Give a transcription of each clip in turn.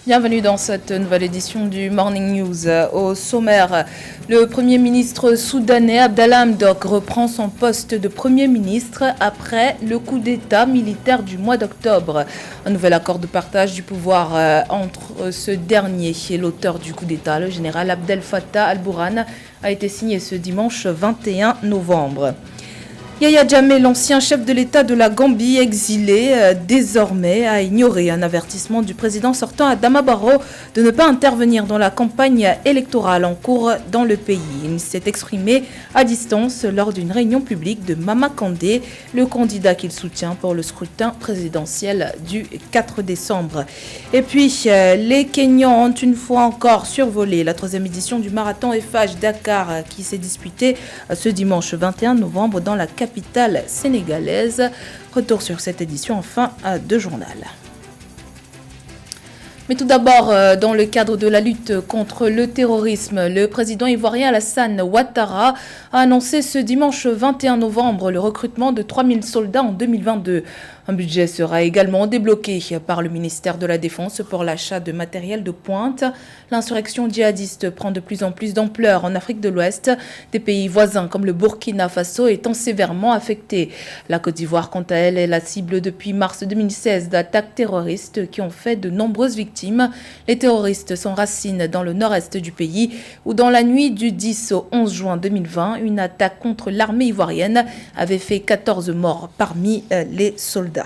Bienvenue dans cette nouvelle édition du Morning News. Au sommaire, le Premier ministre soudanais Abdallah Hamdok reprend son poste de Premier ministre après le coup d'État militaire du mois d'octobre. Un nouvel accord de partage du pouvoir entre ce dernier et l'auteur du coup d'État, le général Abdel Fattah al-Burhan, a été signé ce dimanche 21 novembre. Yahya Jammeh, l'ancien chef de l'État de la Gambie, exilé, désormais a ignoré un avertissement du président sortant Adama Barrow de ne pas intervenir dans la campagne électorale en cours dans le pays. Il s'est exprimé à distance lors d'une réunion publique de Mama Kandeh, le candidat qu'il soutient pour le scrutin présidentiel du 4 décembre. Et puis, les Kenyans ont une fois encore survolé la 3e édition du marathon FH Dakar qui s'est disputé ce dimanche 21 novembre dans la capitale sénégalaise. Retour sur cette édition en fin de journal. Mais tout d'abord, dans le cadre de la lutte contre le terrorisme, le président ivoirien Alassane Ouattara a annoncé ce dimanche 21 novembre le recrutement de 3000 soldats en 2022. Un budget sera également débloqué par le ministère de la Défense pour l'achat de matériel de pointe. L'insurrection djihadiste prend de plus en plus d'ampleur en Afrique de l'Ouest, des pays voisins comme le Burkina Faso étant sévèrement affectés. La Côte d'Ivoire, quant à elle, est la cible depuis mars 2016 d'attaques terroristes qui ont fait de nombreuses victimes. Les terroristes s'enracinent dans le nord-est du pays où dans la nuit du 10 au 11 juin 2020, une attaque contre l'armée ivoirienne avait fait 14 morts parmi les soldats.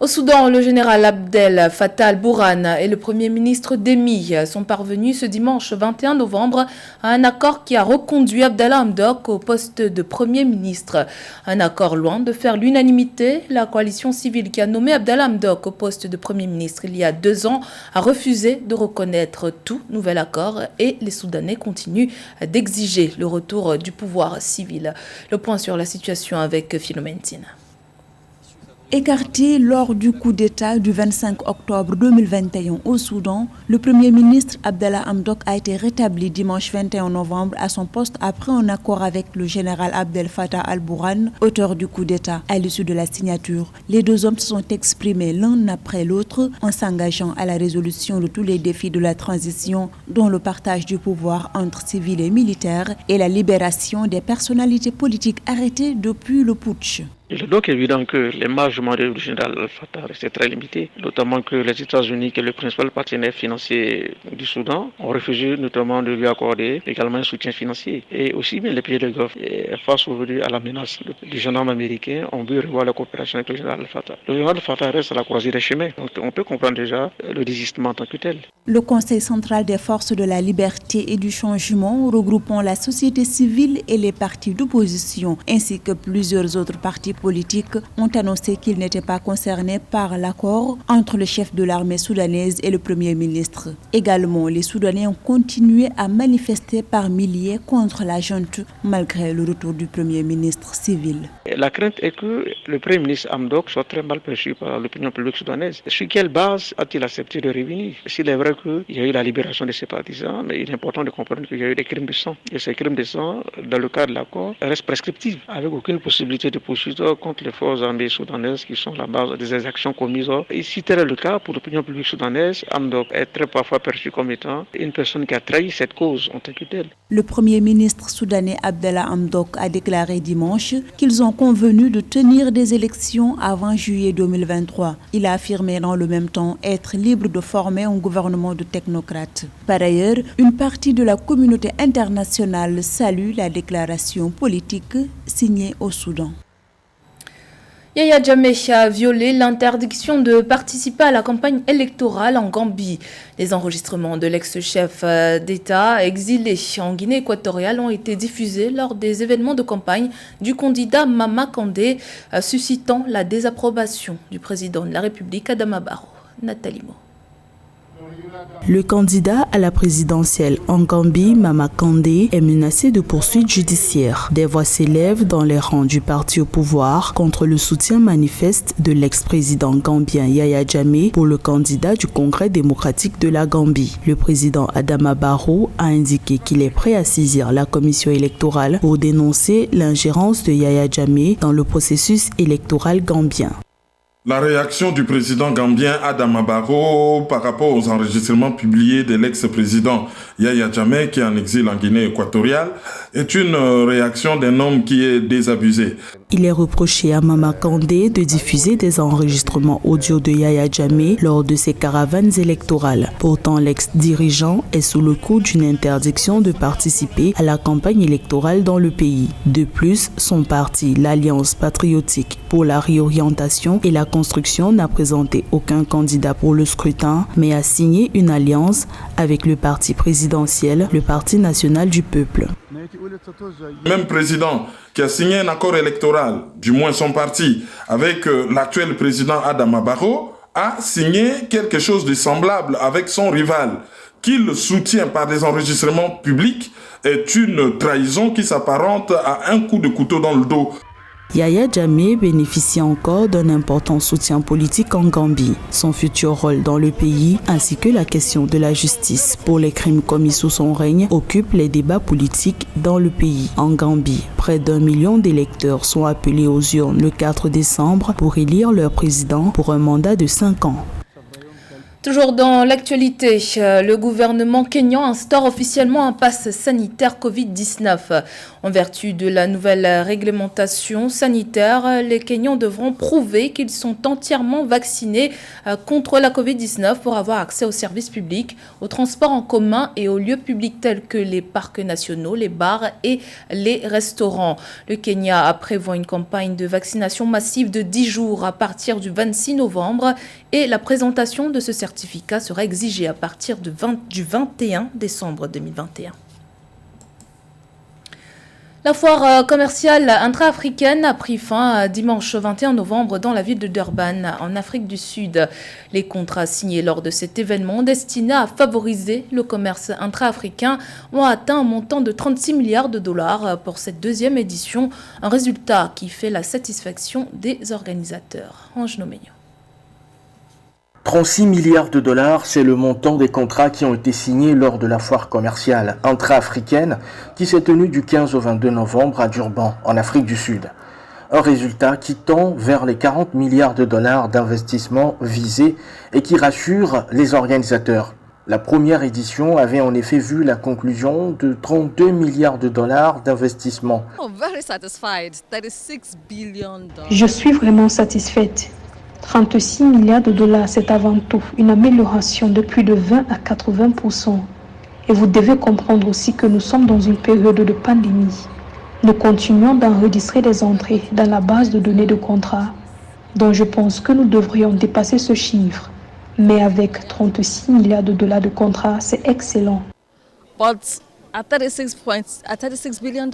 Au Soudan, le général Abdel Fattah al-Burhan et le premier ministre Démi sont parvenus ce dimanche 21 novembre à un accord qui a reconduit Abdallah Hamdok au poste de premier ministre. Un accord loin de faire l'unanimité. La coalition civile qui a nommé Abdallah Hamdok au poste de premier ministre il y a 2 ans a refusé de reconnaître tout nouvel accord et les Soudanais continuent d'exiger le retour du pouvoir civil. Le point sur la situation avec Philomène Tine. Écarté lors du coup d'État du 25 octobre 2021 au Soudan, le Premier ministre Abdallah Hamdok a été rétabli dimanche 21 novembre à son poste après un accord avec le général Abdel Fattah al-Burhan, auteur du coup d'État. À l'issue de la signature, les 2 hommes se sont exprimés l'un après l'autre en s'engageant à la résolution de tous les défis de la transition, dont le partage du pouvoir entre civils et militaires et la libération des personnalités politiques arrêtées depuis le putsch. Il est donc évident que les marges manœuvres du général al-Fattah restaient très limitées, notamment que les États-Unis, qui est le principal partenaire financier du Soudan, ont refusé notamment de lui accorder également un soutien financier. Et aussi bien les pays de Golfe, face aujourd'hui à la menace du gendarme américain, ont vu revoir la coopération avec le général al-Fattah. Le général al-Fattah reste à la croisée des chemins, donc on peut comprendre déjà le désistement en tant que tel. Le Conseil central des forces de la liberté et du changement, regroupant la société civile et les partis d'opposition, ainsi que plusieurs autres partis politiques, ont annoncé qu'ils n'étaient pas concernés par l'accord entre le chef de l'armée soudanaise et le Premier ministre. Également, les Soudanais ont continué à manifester par milliers contre la junte, malgré le retour du Premier ministre civil. La crainte est que le Premier ministre Hamdok soit très mal perçu par l'opinion publique soudanaise. Sur quelle base a-t-il accepté de revenir? S'il est vrai qu'il y a eu la libération de ses partisans, mais il est important de comprendre qu'il y a eu des crimes de sang. Et ces crimes de sang, dans le cadre de l'accord, restent prescriptifs, avec aucune possibilité de poursuite contre les forces armées soudanaises qui sont la base des exactions commises. Et si tel est le cas, pour l'opinion publique soudanaise, Hamdok est très parfois perçu comme étant une personne qui a trahi cette cause en tant que telle. Le Premier ministre soudanais Abdallah Hamdok a déclaré dimanche qu'ils ont convenu de tenir des élections avant juillet 2023. Il a affirmé dans le même temps être libre de former un gouvernement de technocrates. Par ailleurs, une partie de la communauté internationale salue la déclaration politique signée au Soudan. Yahya Jammeh a violé l'interdiction de participer à la campagne électorale en Gambie. Les enregistrements de l'ex-chef d'État exilé en Guinée équatoriale ont été diffusés lors des événements de campagne du candidat Mama Kandeh, suscitant la désapprobation du président de la République Adama Barrow. Nathalie Mo. Le candidat à la présidentielle en Gambie, Mama Kandeh, est menacé de poursuites judiciaires. Des voix s'élèvent dans les rangs du parti au pouvoir contre le soutien manifeste de l'ex-président gambien Yahya Jammeh pour le candidat du Congrès démocratique de la Gambie. Le président Adama Barrow a indiqué qu'il est prêt à saisir la commission électorale pour dénoncer l'ingérence de Yahya Jammeh dans le processus électoral gambien. La réaction du président gambien Adama Barrow par rapport aux enregistrements publiés de l'ex-président Yahya Jammeh qui est en exil en Guinée équatoriale est une réaction d'un homme qui est désabusé. Il est reproché à Mama Kandé de diffuser des enregistrements audio de Yahya Jammeh lors de ses caravanes électorales. Pourtant, l'ex-dirigeant est sous le coup d'une interdiction de participer à la campagne électorale dans le pays. De plus, son parti, l'Alliance patriotique pour la réorientation et la construction, n'a présenté aucun candidat pour le scrutin, mais a signé une alliance avec le parti présidentiel, le Parti national du peuple. Même président qui a signé un accord électoral, du moins son parti, avec l'actuel président Adama Barrow, a signé quelque chose de semblable avec son rival, qu'il soutient par des enregistrements publics, est une trahison qui s'apparente à un coup de couteau dans le dos. Yahya Jammeh bénéficie encore d'un important soutien politique en Gambie. Son futur rôle dans le pays, ainsi que la question de la justice pour les crimes commis sous son règne, occupent les débats politiques dans le pays. En Gambie, près d'1 million d'électeurs sont appelés aux urnes le 4 décembre pour élire leur président pour un mandat de 5 ans. Toujours dans l'actualité, le gouvernement kényan instaure officiellement un pass sanitaire Covid-19. En vertu de la nouvelle réglementation sanitaire, les Kenyans devront prouver qu'ils sont entièrement vaccinés contre la Covid-19 pour avoir accès aux services publics, aux transports en commun et aux lieux publics tels que les parcs nationaux, les bars et les restaurants. Le Kenya prévoit une campagne de vaccination massive de 10 jours à partir du 26 novembre et la présentation de ce certificat sera exigée à partir du 21 décembre 2021. La foire commerciale intra-africaine a pris fin dimanche 21 novembre dans la ville de Durban, en Afrique du Sud. Les contrats signés lors de cet événement destinés à favoriser le commerce intra-africain ont atteint un montant de 36 milliards de dollars pour cette deuxième édition, un résultat qui fait la satisfaction des organisateurs. Ange Nomeño. 36 milliards de dollars, c'est le montant des contrats qui ont été signés lors de la foire commerciale intra-africaine qui s'est tenue du 15 au 22 novembre à Durban, en Afrique du Sud. Un résultat qui tend vers les 40 milliards de dollars d'investissement visés et qui rassure les organisateurs. La première édition avait en effet vu la conclusion de 32 milliards de dollars d'investissement. Je suis vraiment satisfaite. 36 milliards de dollars, c'est avant tout une amélioration de plus de 20 à 80%. Et vous devez comprendre aussi que nous sommes dans une période de pandémie. Nous continuons d'enregistrer les entrées dans la base de données de contrats, dont je pense que nous devrions dépasser ce chiffre. Mais avec 36 milliards de dollars de contrats, c'est excellent. At $36 billion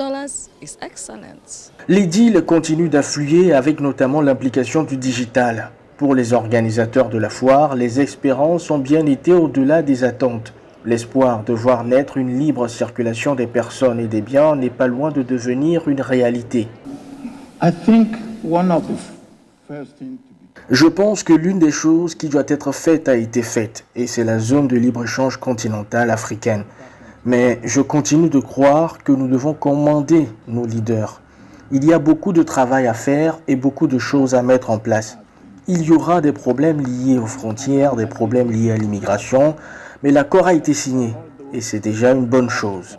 is excellent. Les deals continuent d'affluer avec notamment l'implication du digital. Pour les organisateurs de la foire, les espérances ont bien été au-delà des attentes. L'espoir de voir naître une libre circulation des personnes et des biens n'est pas loin de devenir une réalité. Je pense que l'une des choses qui doit être faite a été faite, et c'est la zone de libre-échange continentale africaine. Mais je continue de croire que nous devons commander nos leaders. Il y a beaucoup de travail à faire et beaucoup de choses à mettre en place. Il y aura des problèmes liés aux frontières, des problèmes liés à l'immigration, mais l'accord a été signé et c'est déjà une bonne chose.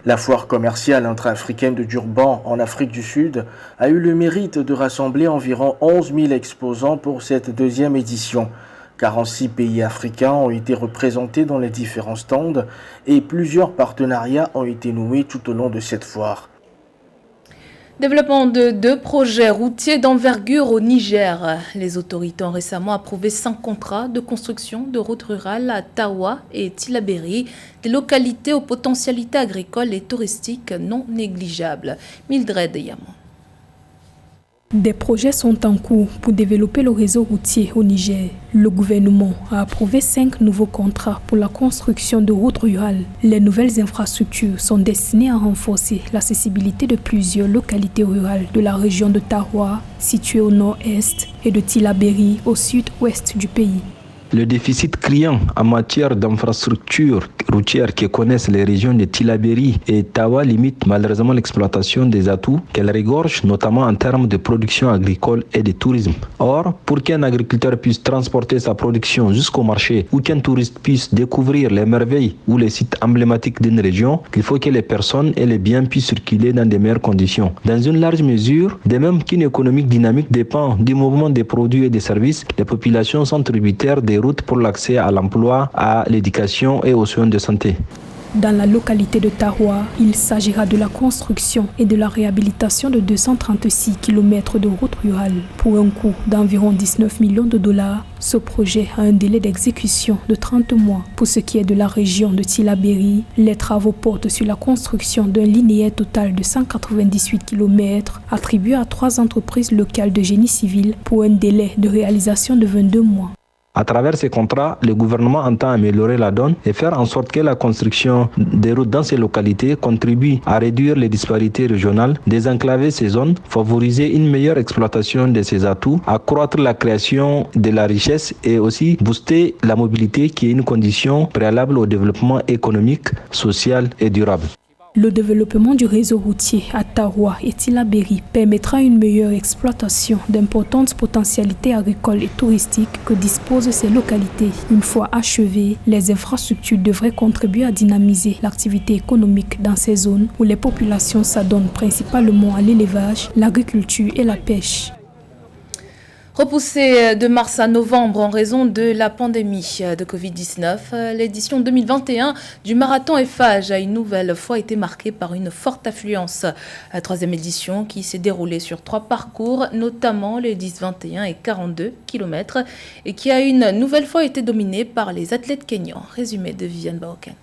La foire commerciale intra-africaine de Durban en Afrique du Sud a eu le mérite de rassembler environ 11 000 exposants pour cette deuxième édition. 46 pays africains ont été représentés dans les différents stands et plusieurs partenariats ont été noués tout au long de cette foire. Développement de 2 projets routiers d'envergure au Niger. Les autorités ont récemment approuvé 5 contrats de construction de routes rurales à Tawa et Tillabéri, des localités aux potentialités agricoles et touristiques non négligeables. Mildred Yamon. Des projets sont en cours pour développer le réseau routier au Niger. Le gouvernement a approuvé 5 nouveaux contrats pour la construction de routes rurales. Les nouvelles infrastructures sont destinées à renforcer l'accessibilité de plusieurs localités rurales de la région de Tawa, située au nord-est, et de Tillabéri, au sud-ouest du pays. Le déficit criant en matière d'infrastructures routières que connaissent les régions de Tillabéri et Tawa limite malheureusement l'exploitation des atouts qu'elles regorgent, notamment en termes de production agricole et de tourisme. Or, pour qu'un agriculteur puisse transporter sa production jusqu'au marché ou qu'un touriste puisse découvrir les merveilles ou les sites emblématiques d'une région, il faut que les personnes et les biens puissent circuler dans de meilleures conditions. Dans une large mesure, de même qu'une économie dynamique dépend du mouvement des produits et des services, les populations sont tributaires des routes pour l'accès à l'emploi, à l'éducation et aux soins de santé. Dans la localité de Tawa, il s'agira de la construction et de la réhabilitation de 236 km de routes rurales. Pour un coût d'environ 19 millions de dollars, ce projet a un délai d'exécution de 30 mois. Pour ce qui est de la région de Tillabéri, les travaux portent sur la construction d'un linéaire total de 198 km attribué à 3 entreprises locales de génie civil pour un délai de réalisation de 22 mois. À travers ces contrats, le gouvernement entend améliorer la donne et faire en sorte que la construction des routes dans ces localités contribue à réduire les disparités régionales, désenclaver ces zones, favoriser une meilleure exploitation de ces atouts, accroître la création de la richesse et aussi booster la mobilité qui est une condition préalable au développement économique, social et durable. Le développement du réseau routier à Tawa et Tillabéri permettra une meilleure exploitation d'importantes potentialités agricoles et touristiques que disposent ces localités. Une fois achevées, les infrastructures devraient contribuer à dynamiser l'activité économique dans ces zones où les populations s'adonnent principalement à l'élevage, l'agriculture et la pêche. Repoussée de mars à novembre en raison de la pandémie de Covid-19, l'édition 2021 du marathon Eiffage a une nouvelle fois été marquée par une forte affluence. La troisième édition qui s'est déroulée sur 3 parcours, notamment les 10, 21 et 42 km, et qui a une nouvelle fois été dominée par les athlètes kenyans. Résumé de Viviane Baoken.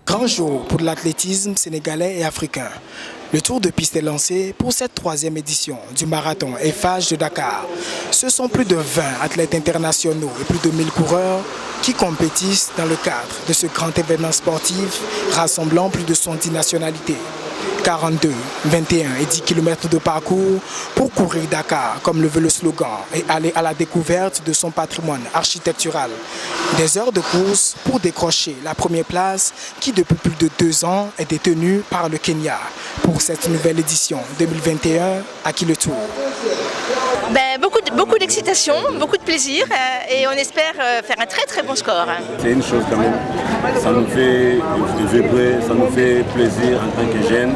Grand jour pour l'athlétisme sénégalais et africain. Le tour de piste est lancé pour cette troisième édition du marathon Eiffage de Dakar. Ce sont plus de 20 athlètes internationaux et plus de 1000 coureurs qui compétissent dans le cadre de ce grand événement sportif rassemblant plus de 70 nationalités. 42, 21 et 10 km de parcours pour courir Dakar, comme le veut le slogan, et aller à la découverte de son patrimoine architectural. Des heures de course pour décrocher la première place qui, depuis plus de 2 ans, est détenue par le Kenya. Pour cette nouvelle édition 2021, à qui le tour? Beaucoup d'excitation, beaucoup de plaisir et on espère faire un très bon score. C'est une chose quand même, ça nous fait vibrer, ça nous fait plaisir en tant que jeunes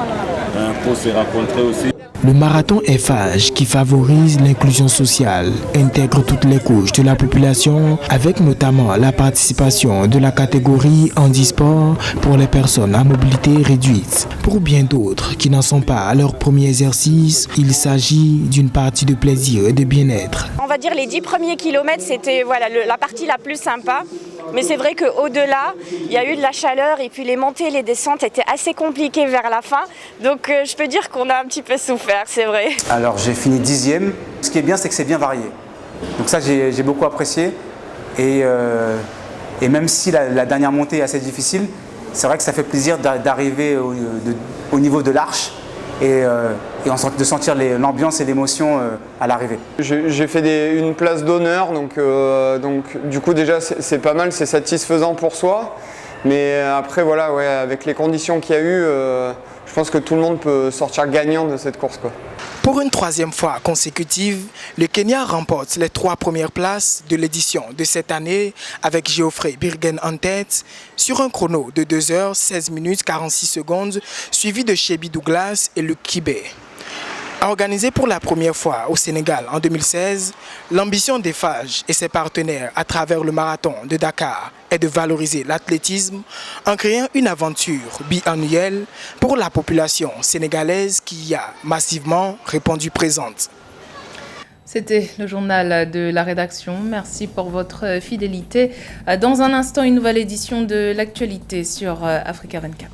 pour se rencontrer aussi. Le marathon Eiffage, qui favorise l'inclusion sociale, intègre toutes les couches de la population avec notamment la participation de la catégorie handisport pour les personnes à mobilité réduite. Pour bien d'autres qui n'en sont pas à leur premier exercice, il s'agit d'une partie de plaisir et de bien-être. On va dire les 10 premiers kilomètres, c'était la partie la plus sympa. Mais c'est vrai qu'au-delà, il y a eu de la chaleur et puis les montées et les descentes étaient assez compliquées vers la fin. Donc je peux dire qu'on a un petit peu souffert, c'est vrai. Alors j'ai fini 10e. Ce qui est bien, c'est que c'est bien varié. Donc ça, j'ai beaucoup apprécié. Et même si la dernière montée est assez difficile, c'est vrai que ça fait plaisir d'arriver au niveau de l'arche et de sentir l'ambiance et l'émotion à l'arrivée. J'ai fait une place d'honneur, donc du coup déjà c'est pas mal, c'est satisfaisant pour soi. Mais après voilà, ouais, avec les conditions qu'il y a eu, je pense que tout le monde peut sortir gagnant de cette course, quoi. Pour une troisième fois consécutive, le Kenya remporte les 3 premières places de l'édition de cette année avec Geoffrey Birgen en tête sur un chrono de 2 heures 16 minutes 46 secondes suivi de Shebi Douglas et Luc Kibé. Organisé pour la première fois au Sénégal en 2016, l'ambition d'Eiffage et ses partenaires à travers le marathon de Dakar est de valoriser l'athlétisme en créant une aventure biannuelle pour la population sénégalaise qui y a massivement répondu présente. C'était le journal de la rédaction. Merci pour votre fidélité. Dans un instant, une nouvelle édition de l'actualité sur Africa 24.